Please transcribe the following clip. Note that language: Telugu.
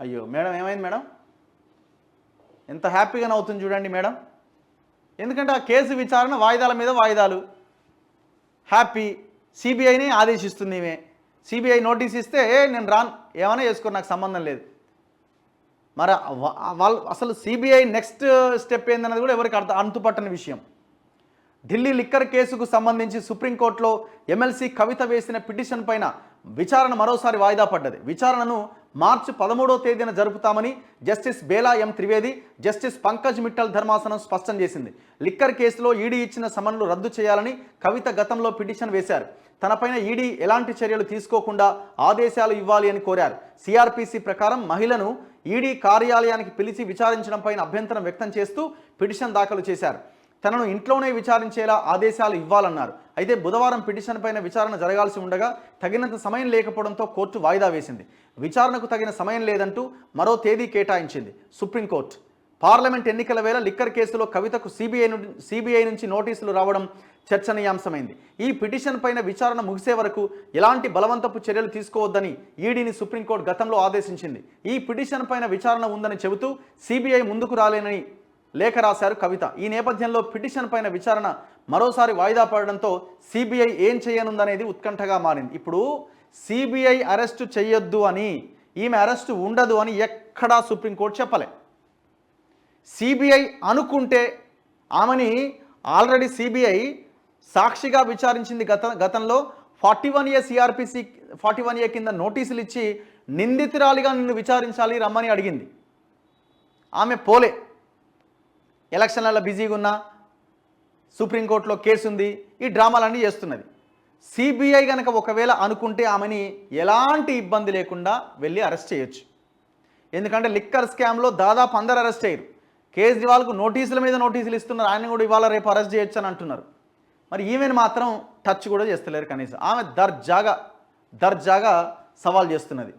అయ్యో మేడం, ఏమైంది మేడం? ఎంత హ్యాపీగా నవ్వుతుంది చూడండి మేడం. ఎందుకంటే ఆ కేసు విచారణ వాయిదాల మీద వాయిదాలు. హ్యాపీ. సిబిఐని ఆదేశిస్తుంది ఈమె. సిబిఐ నోటీస్ ఇస్తే నేను రాను, ఏమైనా చేసుకో, నాకు సంబంధం లేదు. మరి వాళ్ళు అసలు సిబిఐ నెక్స్ట్ స్టెప్ ఏందన్నది కూడా ఎవరికి అంతుపట్టని విషయం. ఢిల్లీ లిక్కర్ కేసుకు సంబంధించి సుప్రీంకోర్టులో ఎమ్మెల్సీ కవిత వేసిన పిటిషన్ పైన విచారణ మరోసారి వాయిదా పడ్డది. విచారణను మార్చి 13వ తేదీన జరుపుతామని జస్టిస్ బేలా ఎం త్రివేది, జస్టిస్ పంకజ్ మిట్టల్ ధర్మాసనం స్పష్టం చేసింది. లిక్కర్ కేసులో ఈడీ ఇచ్చిన సమన్లు రద్దు చేయాలని కవిత గతంలో పిటిషన్ వేశారు. తనపైన ఈడీ ఎలాంటి చర్యలు తీసుకోకుండా ఆదేశాలు ఇవ్వాలి అని కోరారు. సిఆర్పిసి ప్రకారం మహిళను ఈడీ కార్యాలయానికి పిలిచి విచారించడంపైన అభ్యంతరం వ్యక్తం చేస్తూ పిటిషన్ దాఖలు చేశారు. తనను ఇంట్లోనే విచారించేలా ఆదేశాలు ఇవ్వాలన్నారు. అయితే బుధవారం పిటిషన్ పైన విచారణ జరగాల్సి ఉండగా తగినంత సమయం లేకపోవడంతో కోర్టు వాయిదా వేసింది. విచారణకు తగిన సమయం లేదంటూ మరో తేదీ కేటాయించింది సుప్రీంకోర్టు. పార్లమెంట్ ఎన్నికల వేళ లిక్కర్ కేసులో కవితకు సిబిఐ నుంచి నోటీసులు రావడం చర్చనీయాంశమైంది. ఈ పిటిషన్ పైన విచారణ ముగిసే వరకు ఎలాంటి బలవంతపు చర్యలు తీసుకోవద్దని ఈడీని సుప్రీంకోర్టు గతంలో ఆదేశించింది. ఈ పిటిషన్ పైన విచారణ ఉందని చెబుతూ సిబిఐ ముందుకు రాలేనని లేఖ రాశారు కవిత. ఈ నేపథ్యంలో పిటిషన్ పైన విచారణ మరోసారి వాయిదా పడడంతో సిబిఐ ఏం చేయనుందనేది ఉత్కంఠగా మారింది. ఇప్పుడు సిబిఐ అరెస్టు చేయొద్దు అని, ఈమె అరెస్టు ఉండదు అని ఎక్కడా సుప్రీంకోర్టు చెప్పలే. సిబిఐ అనుకుంటే ఆమెని ఆల్రెడీ సిబిఐ సాక్షిగా విచారించింది. గతంలో 41A సిఆర్పిసి 41A కింద నోటీసులు ఇచ్చి నిందితురాలిగా నిన్ను విచారించాలి రమ్మని అడిగింది. ఆమె పోలే. ఎలక్షన్లలో బిజీగా ఉన్నా, సుప్రీంకోర్టులో కేసు ఉంది, ఈ డ్రామాలన్నీ చేస్తున్నది. సిబిఐ కనుక ఒకవేళ అనుకుంటే ఆమెని ఎలాంటి ఇబ్బంది లేకుండా వెళ్ళి అరెస్ట్ చేయొచ్చు. ఎందుకంటే లిక్కర్ స్కామ్లో దాదాపు అందరు అరెస్ట్ అయ్యారు. కేజ్రీవాల్కు నోటీసుల మీద నోటీసులు ఇస్తున్నారు, ఆయన కూడా ఇవాళ రేపు అరెస్ట్ చేయొచ్చు అని అంటున్నారు. మరి ఈమెను మాత్రం టచ్ కూడా చేస్తలేరు కనీసం. ఆమె దర్జాగా సవాల్ చేస్తున్నది.